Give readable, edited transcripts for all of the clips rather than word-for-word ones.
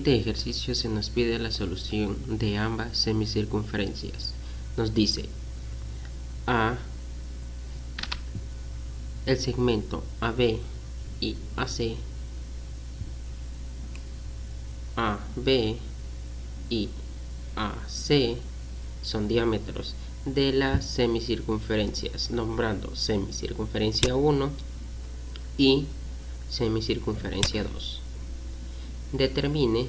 siguiente ejercicio se nos pide la solución de ambas semicircunferencias. Nos dice el segmento AB y AC, AB y AC son diámetros de las semicircunferencias, nombrando semicircunferencia 1 y semicircunferencia 2. Determine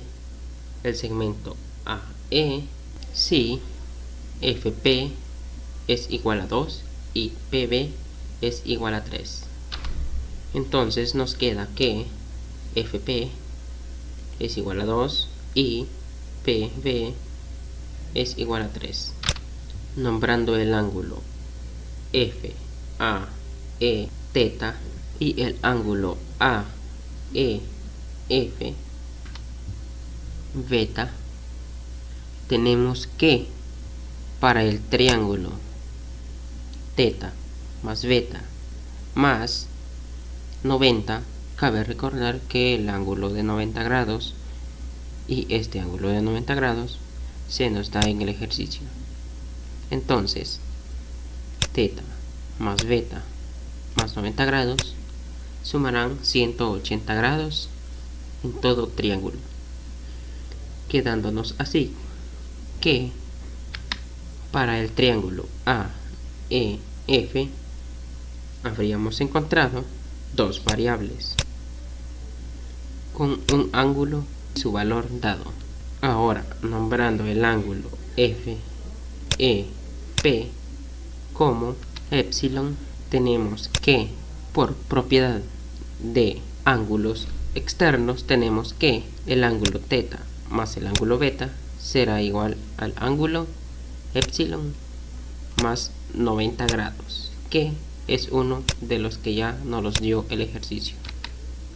el segmento AE si FP es igual a 2 y PB es igual a 3. Entonces nos queda que FP es igual a 2 y PB es igual a 3. Nombrando el ángulo FAE teta y el ángulo AEF beta, tenemos que para el triángulo teta más beta más 90, cabe recordar que el ángulo de 90 grados y este ángulo de 90 grados se nos da en el ejercicio. Entonces, teta más beta más 90 grados sumarán 180 grados en todo triángulo, quedándonos así que para el triángulo AEF habríamos encontrado dos variables con un ángulo y su valor dado. Ahora, nombrando el ángulo FEP como epsilon, tenemos que por propiedad de ángulos externos tenemos que el ángulo teta más el ángulo beta será igual al ángulo epsilon más 90 grados, que es uno de los que ya nos los dio el ejercicio.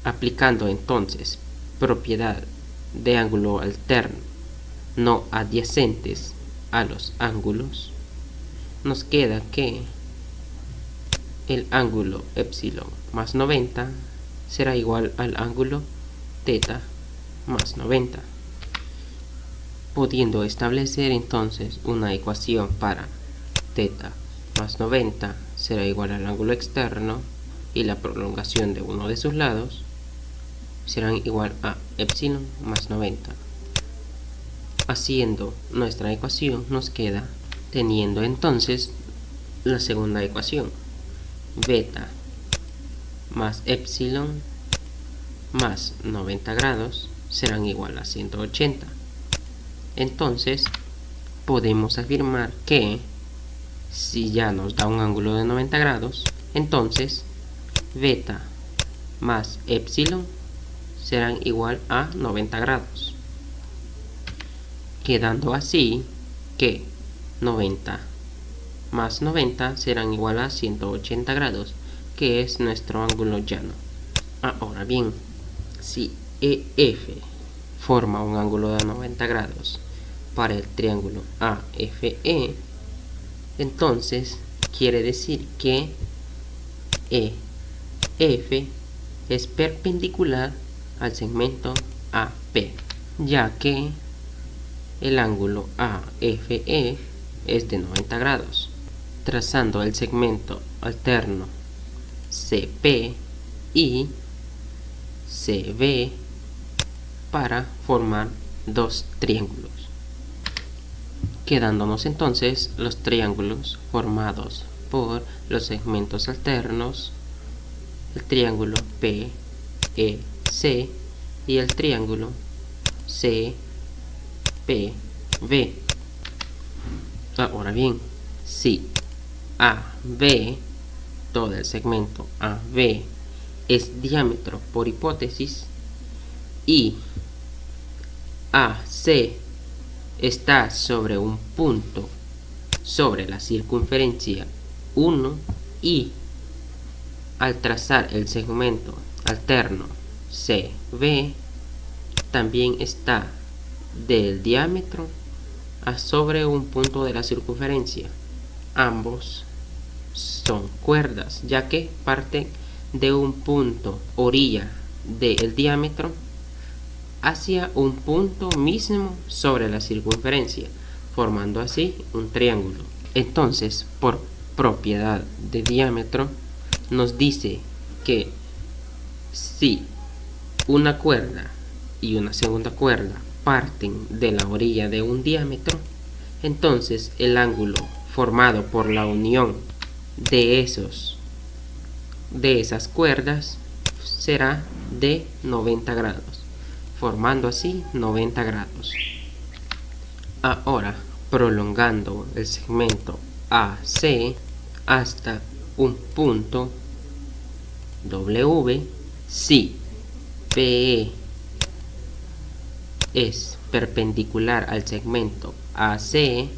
Aplicando entonces propiedad de ángulo alterno no adyacentes a los ángulos, nos queda que el ángulo epsilon más 90 será igual al ángulo teta más 90, pudiendo establecer entonces una ecuación para teta más 90 será igual al ángulo externo y la prolongación de uno de sus lados serán igual a epsilon más 90. Haciendo nuestra ecuación nos queda teniendo entonces la segunda ecuación, beta más epsilon más 90 grados serán igual a 180. Entonces podemos afirmar que si ya nos da un ángulo de 90 grados, entonces beta más epsilon serán igual a 90 grados, quedando así que 90 más 90 serán igual a 180 grados, que es nuestro ángulo llano. Ahora bien, si EF forma un ángulo de 90 grados para el triángulo AFE, entonces quiere decir que EF es perpendicular al segmento AP, ya que el ángulo AFE es de 90 grados. Trazando el segmento alterno CP y CB para formar dos triángulos, quedándonos entonces los triángulos formados por los segmentos alternos, el triángulo PEC y el triángulo CPB. Ahora bien, si AB, todo el segmento AB es diámetro por hipótesis y AC está sobre un punto sobre la circunferencia 1 y al trazar el segmento alterno CB también está del diámetro a sobre un punto de la circunferencia. Ambos son cuerdas, ya que parten de un punto orilla del diámetro hacia un punto mismo sobre la circunferencia, formando así un triángulo. Entonces, por propiedad de diámetro, nos dice que si una cuerda y una segunda cuerda parten de la orilla de un diámetro, entonces el ángulo formado por la unión de esas cuerdas será de 90 grados, formando así 90 grados. Ahora, prolongando el segmento AC hasta un punto W, si PE es perpendicular al segmento AC,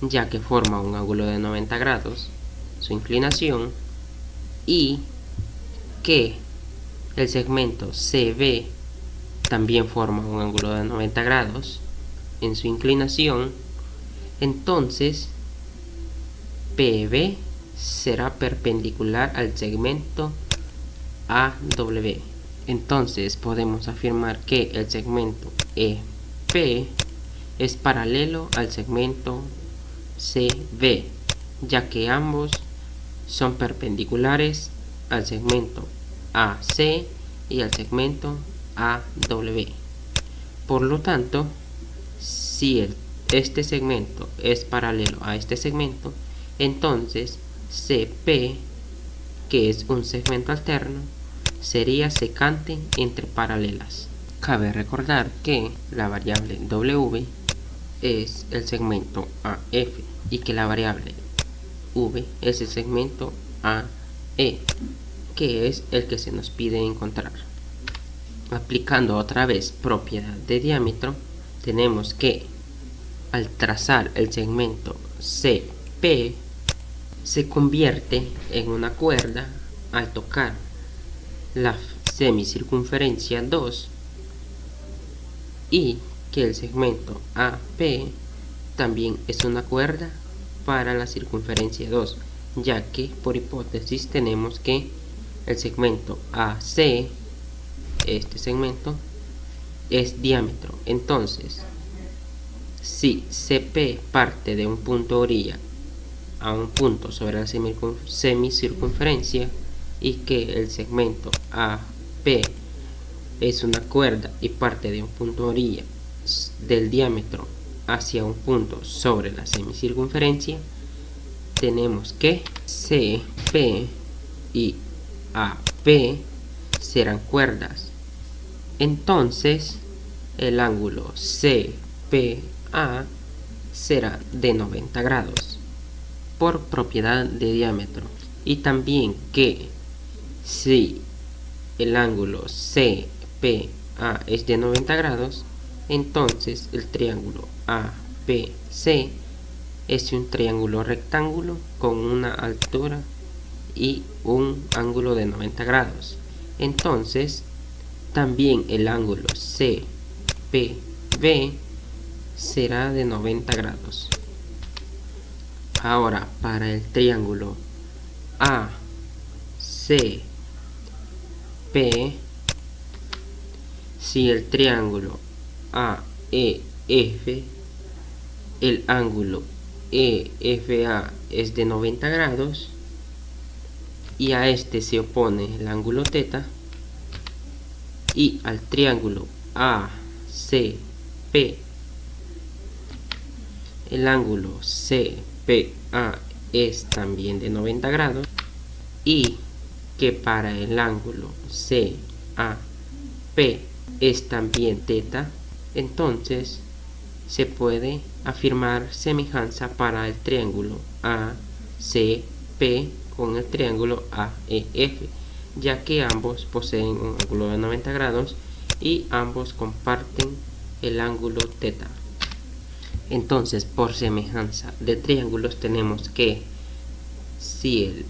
ya que forma un ángulo de 90 grados, su inclinación, y que el segmento CB también forma un ángulo de 90 grados en su inclinación, entonces PB será perpendicular al segmento AW. Entonces podemos afirmar que el segmento EP es paralelo al segmento CB, ya que ambos son perpendiculares al segmento AC y al segmento AW. Por lo tanto, si este segmento es paralelo a este segmento, entonces CP, que es un segmento alterno, sería secante entre paralelas. Cabe recordar que la variable W es el segmento AF y que la variable V es el segmento AE, que es el que se nos pide encontrar. Aplicando otra vez propiedad de diámetro, tenemos que al trazar el segmento CP se convierte en una cuerda al tocar la semicircunferencia 2, y que el segmento AP también es una cuerda para la circunferencia 2, ya que por hipótesis tenemos que el segmento AC, este segmento, es diámetro. Entonces, si CP parte de un punto orilla a un punto sobre la semicircunferencia y que el segmento AP es una cuerda y parte de un punto orilla del diámetro hacia un punto sobre la semicircunferencia, tenemos que CP y AP serán cuerdas. Entonces el ángulo CPA será de 90 grados por propiedad de diámetro. Y también que si el ángulo CPA es de 90 grados, entonces el triángulo APC es un triángulo rectángulo con una altura y un ángulo de 90 grados. Entonces también el ángulo CPB será de 90 grados. Ahora, para el triángulo ACP, si el triángulo AEF, el ángulo EFA es de 90 grados y a este se opone el ángulo θ, y al triángulo ACP el ángulo CPA es también de 90 grados, y que para el ángulo CAP es también θ, entonces se puede afirmar semejanza para el triángulo ACP con el triángulo AEF, ya que ambos poseen un ángulo de 90 grados y ambos comparten el ángulo θ. Entonces, por semejanza de triángulos, tenemos que si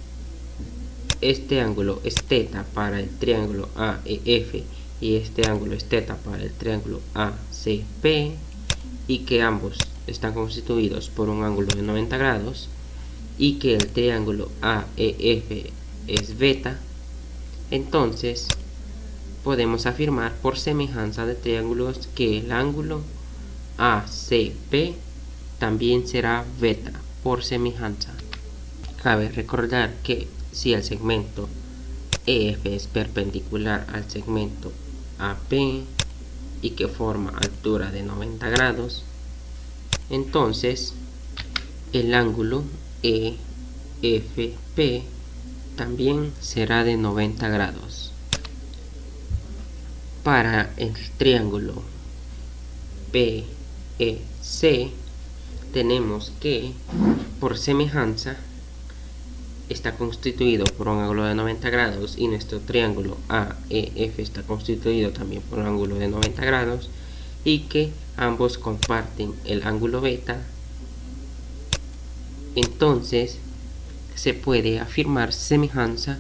este ángulo es θ para el triángulo AEF y este ángulo es θ para el triángulo ACP, y que ambos están constituidos por un ángulo de 90 grados, y que el triángulo AEF es beta, entonces podemos afirmar por semejanza de triángulos que el ángulo ACP también será beta por semejanza. Cabe recordar que si el segmento EF es perpendicular al segmento AP y que forma altura de 90 grados, entonces el ángulo EFP también será de 90 grados. Para el triángulo PEC tenemos que, por semejanza, está constituido por un ángulo de 90 grados y nuestro triángulo AEF está constituido también por un ángulo de 90 grados y que ambos comparten el ángulo beta. Entonces se puede afirmar semejanza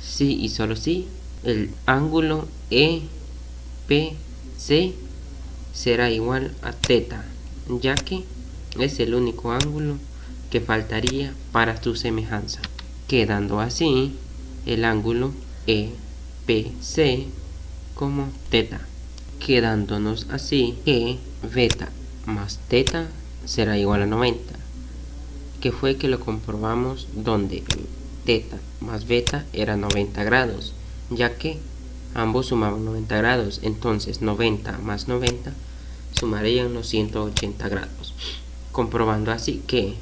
si y solo si el ángulo EPC será igual a θ, ya que es el único ángulo que faltaría para su semejanza, quedando así el ángulo EPC como θ, quedándonos así que beta más θ será igual a 90, que fue que lo comprobamos donde θ más beta era 90 grados, ya que ambos sumaban 90 grados, entonces 90 más 90 sumarían los 180 grados, comprobando así que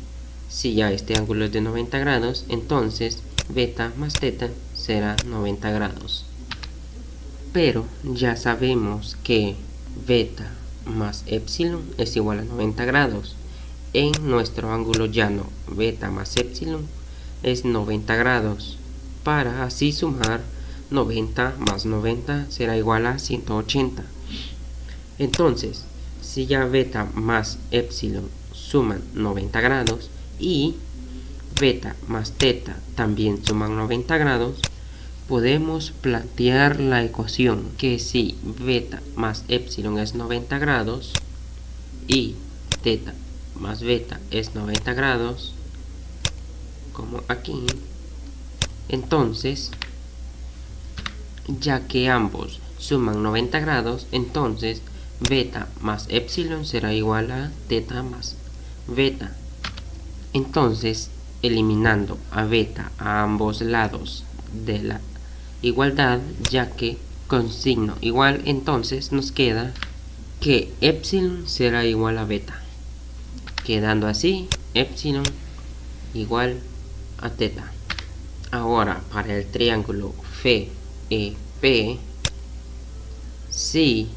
si ya este ángulo es de 90 grados, entonces beta más θ será 90 grados. Pero ya sabemos que beta más epsilon es igual a 90 grados. En nuestro ángulo llano, beta más epsilon es 90 grados. Para así sumar 90 más 90 será igual a 180. Entonces, si ya beta más epsilon suman 90 grados y beta más θ también suman 90 grados, podemos plantear la ecuación que si beta más epsilon es 90 grados y θ más beta es 90 grados, como aquí, entonces, ya que ambos suman 90 grados, entonces beta más epsilon será igual a θ más beta. Entonces, eliminando a beta a ambos lados de la igualdad, ya que con signo igual, entonces nos queda que epsilon será igual a beta, quedando así epsilon igual a θ. Ahora, para el triángulo FEP, si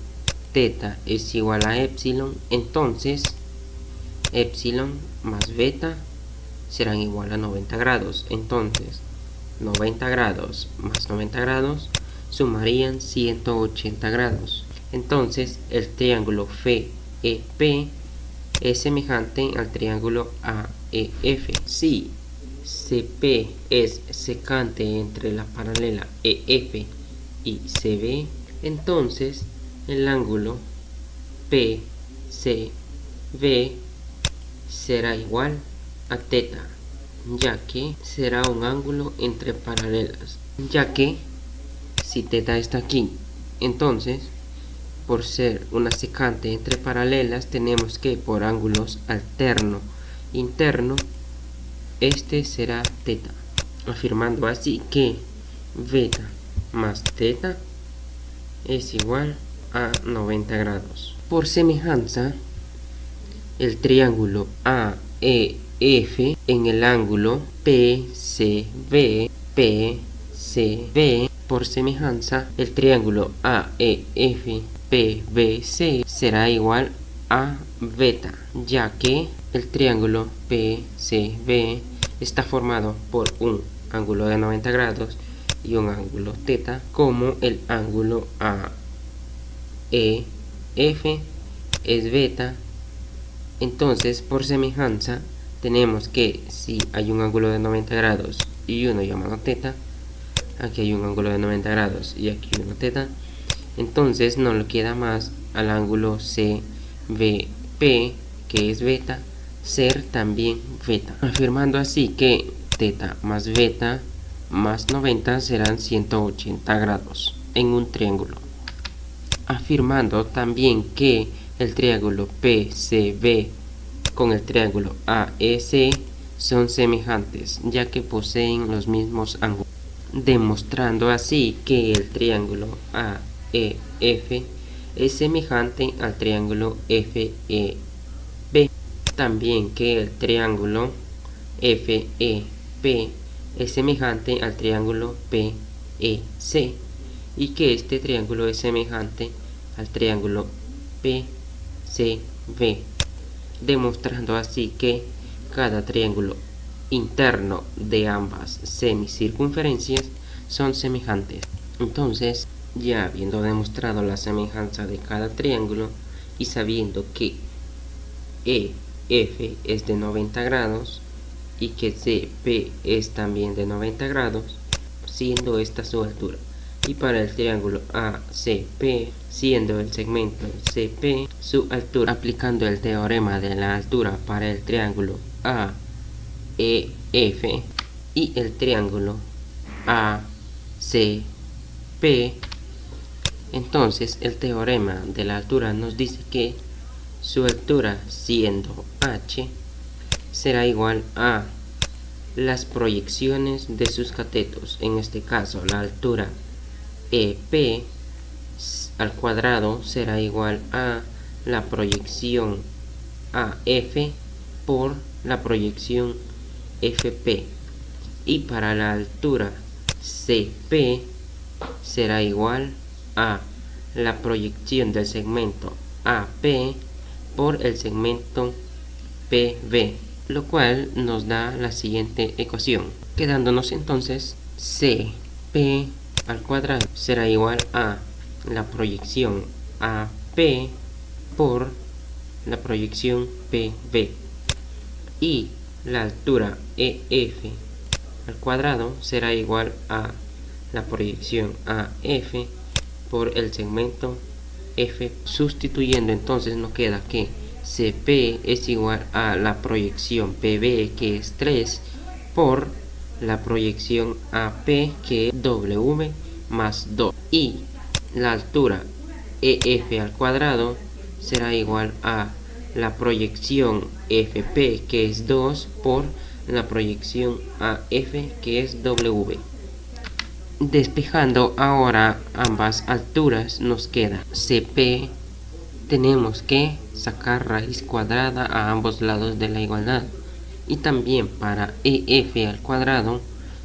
θ es igual a epsilon, entonces epsilon más beta serán igual a 90 grados. Entonces 90 grados más 90 grados sumarían 180 grados. Entonces el triángulo FEP es semejante al triángulo AEF. Si CP es secante entre la paralela EF y CB, entonces el ángulo PCB será igual a θ, ya que será un ángulo entre paralelas, ya que si θ está aquí, entonces por ser una secante entre paralelas tenemos que por ángulos alterno interno este será θ, afirmando así que beta más θ es igual a 90 grados. Por semejanza, el triángulo AEF en el ángulo PCB, por semejanza, el triángulo AEF PBC será igual a beta, ya que el triángulo PCB está formado por un ángulo de 90 grados y un ángulo θ, como el ángulo AEF es beta. Entonces, por semejanza, tenemos que si hay un ángulo de 90 grados y uno llamado θ, aquí hay un ángulo de 90 grados y aquí uno θ, entonces no le queda más al ángulo CBP, que es beta, ser también beta, afirmando así que θ más beta más 90 serán 180 grados. en un triángulo, afirmando también que el triángulo PCB con el triángulo AEC son semejantes, ya que poseen los mismos ángulos, demostrando así que el triángulo AEF es semejante al triángulo FEB, también que el triángulo FEP es semejante al triángulo PEC y que este triángulo es semejante al triángulo PCB, demostrando así que cada triángulo interno de ambas semicircunferencias son semejantes. Entonces, ya habiendo demostrado la semejanza de cada triángulo y sabiendo que EF es de 90 grados y que CP es también de 90 grados, siendo esta su altura, y para el triángulo ACP, siendo el segmento CP su altura, aplicando el teorema de la altura para el triángulo AEF y el triángulo ACP, entonces el teorema de la altura nos dice que su altura, siendo h, será igual a las proyecciones de sus catetos, en este caso la altura EP al cuadrado será igual a la proyección AF por la proyección FP, y para la altura CP será igual a la proyección del segmento AP por el segmento PB, lo cual nos da la siguiente ecuación, quedándonos entonces CP al cuadrado será igual a la proyección AP por la proyección PB, y la altura EF al cuadrado será igual a la proyección AF por el segmento F. Sustituyendo, entonces nos queda que CP es igual a la proyección PB, que es 3, por la proyección AP, que es W más 2, y la altura EF al cuadrado será igual a la proyección FP, que es 2, por la proyección AF, que es W. Despejando ahora ambas alturas, nos queda CP, tenemos que sacar raíz cuadrada a ambos lados de la igualdad, y también para EF al cuadrado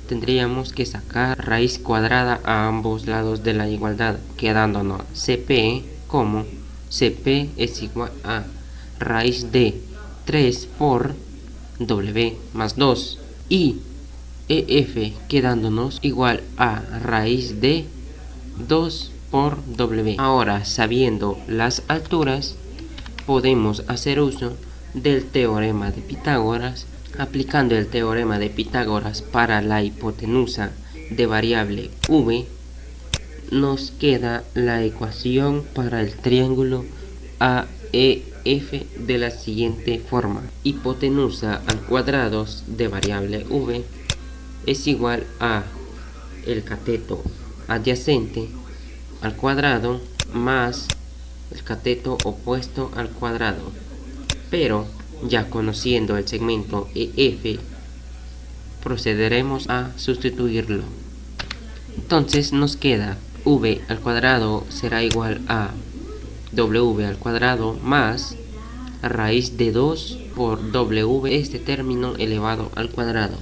tendríamos que sacar raíz cuadrada a ambos lados de la igualdad, quedándonos CP como CP es igual a raíz de 3 por W más 2, y EF quedándonos igual a raíz de 2 por W. Ahora, sabiendo las alturas, podemos hacer uso del teorema de Pitágoras. Aplicando el teorema de Pitágoras para la hipotenusa de variable V, nos queda la ecuación para el triángulo AEF de la siguiente forma: hipotenusa al cuadrado de variable V es igual a el cateto adyacente al cuadrado más el cateto opuesto al cuadrado, pero ya conociendo el segmento EF procederemos a sustituirlo. Entonces nos queda V al cuadrado será igual a W al cuadrado más raíz de 2 por W, este término elevado al cuadrado.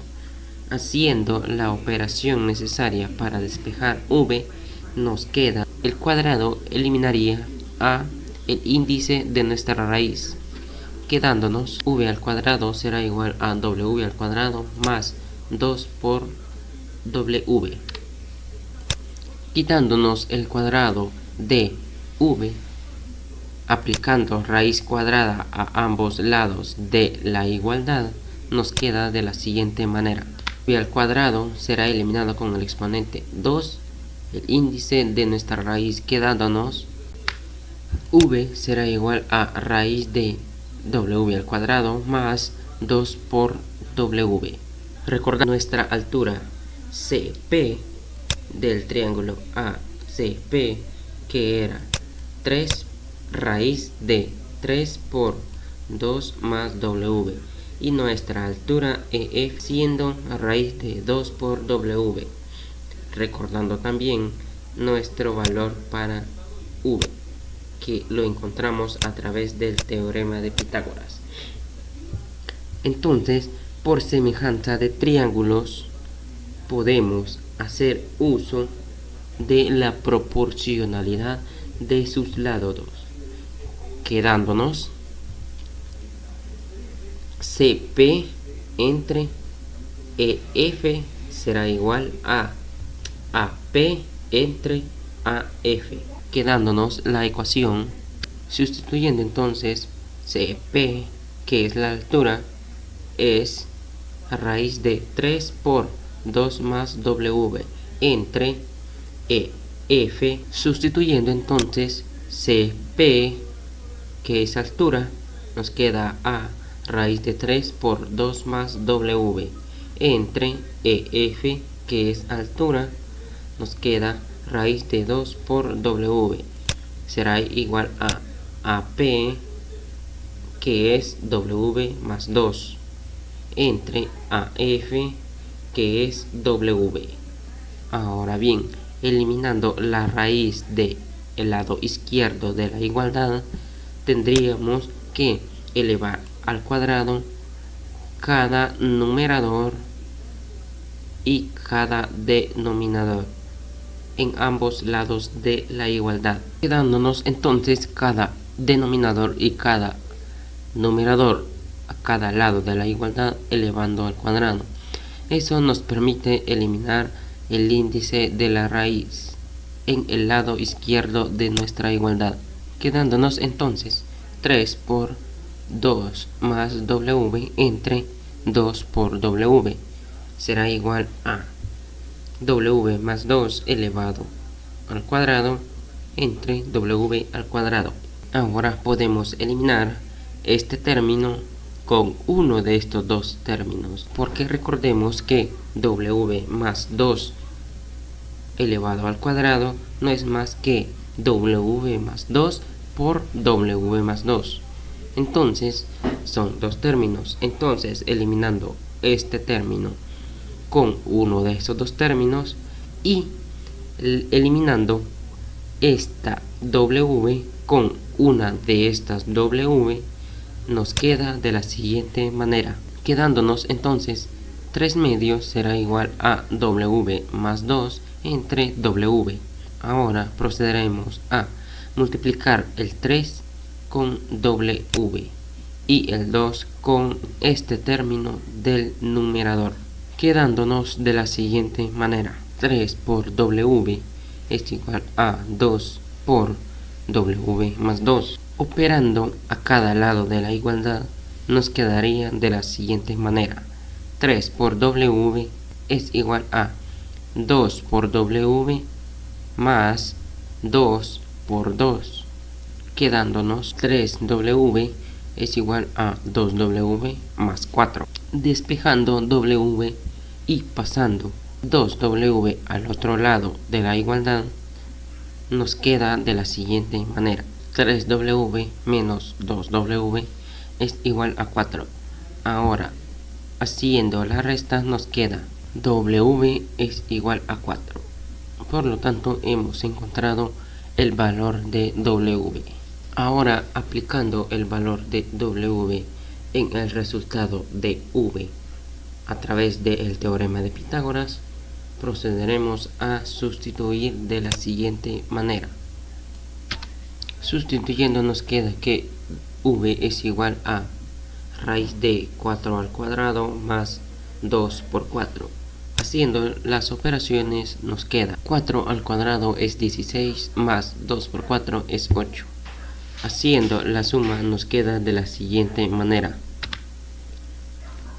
Haciendo la operación necesaria para despejar V, nos queda el cuadrado eliminaría a el índice de nuestra raíz, quedándonos V al cuadrado será igual a W al cuadrado más 2 por W. Quitándonos el cuadrado de V, aplicando raíz cuadrada a ambos lados de la igualdad, nos queda de la siguiente manera: V al cuadrado será eliminado con el exponente 2, el índice de nuestra raíz, quedándonos V será igual a raíz de W al cuadrado más 2 por W. Recordando nuestra altura CP del triángulo CP, que era 3 raíz de 3 por 2 más W, y nuestra altura EF siendo raíz de 2 por W, recordando también nuestro valor para V, que lo encontramos a través del teorema de Pitágoras. Entonces, por semejanza de triángulos, podemos hacer uso de la proporcionalidad de sus lados, quedándonos CP entre EF será igual a AP entre AF, quedándonos la ecuación, sustituyendo entonces CP, que es la altura, es raíz de 3 por 2 más W entre EF, sustituyendo entonces CP, que es altura, nos queda A raíz de 3 por 2 más W entre EF, que es altura, nos queda raíz de 2 por W, será igual a AP, que es W más 2 entre AF, que es W. Ahora bien, eliminando la raíz del lado izquierdo de la igualdad, tendríamos que elevar al cuadrado cada numerador y cada denominador en ambos lados de la igualdad, quedándonos entonces cada denominador y cada numerador a cada lado de la igualdad elevando al cuadrado. Eso nos permite eliminar el índice de la raíz en el lado izquierdo de nuestra igualdad, quedándonos entonces 3 por 2 más W entre 2 por W será igual a W más 2 elevado al cuadrado entre W al cuadrado. Ahora podemos eliminar este término con uno de estos dos términos, porque recordemos que W más 2 elevado al cuadrado no es más que W más 2 por W más 2. Entonces son dos términos. Entonces, eliminando este término con uno de esos dos términos y eliminando esta W con una de estas W, nos queda de la siguiente manera, quedándonos entonces 3 medios será igual a W más 2 entre W. Ahora procederemos a multiplicar el 3 con W y el 2 con este término del numerador, quedándonos de la siguiente manera: 3 por W es igual a 2 por W más 2. Operando a cada lado de la igualdad, nos quedaría de la siguiente manera: 3 por W es igual a 2 por W más 2 por 2, quedándonos 3W es igual a 2W más 4. Despejando W y pasando 2W al otro lado de la igualdad, nos queda de la siguiente manera: 3W menos 2W es igual a 4. Ahora, haciendo la resta, nos queda W es igual a 4. Por lo tanto, hemos encontrado el valor de W. Ahora, aplicando el valor de W en el resultado de V a través del teorema de Pitágoras, procederemos a sustituir de la siguiente manera. Sustituyendo, nos queda que V es igual a raíz de 4 al cuadrado más 2 por 4. Haciendo las operaciones, nos queda 4 al cuadrado es 16 más 2 por 4 es 8. Haciendo la suma, nos queda de la siguiente manera: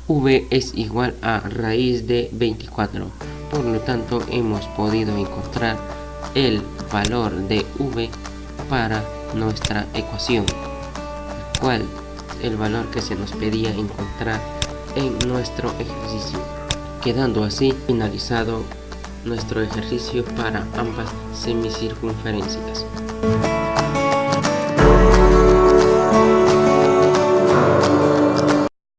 V es igual a raíz de 24. Por lo tanto, hemos podido encontrar el valor de V para nuestra ecuación, cual el valor que se nos pedía encontrar en nuestro ejercicio, quedando así finalizado nuestro ejercicio para ambas semicircunferencias.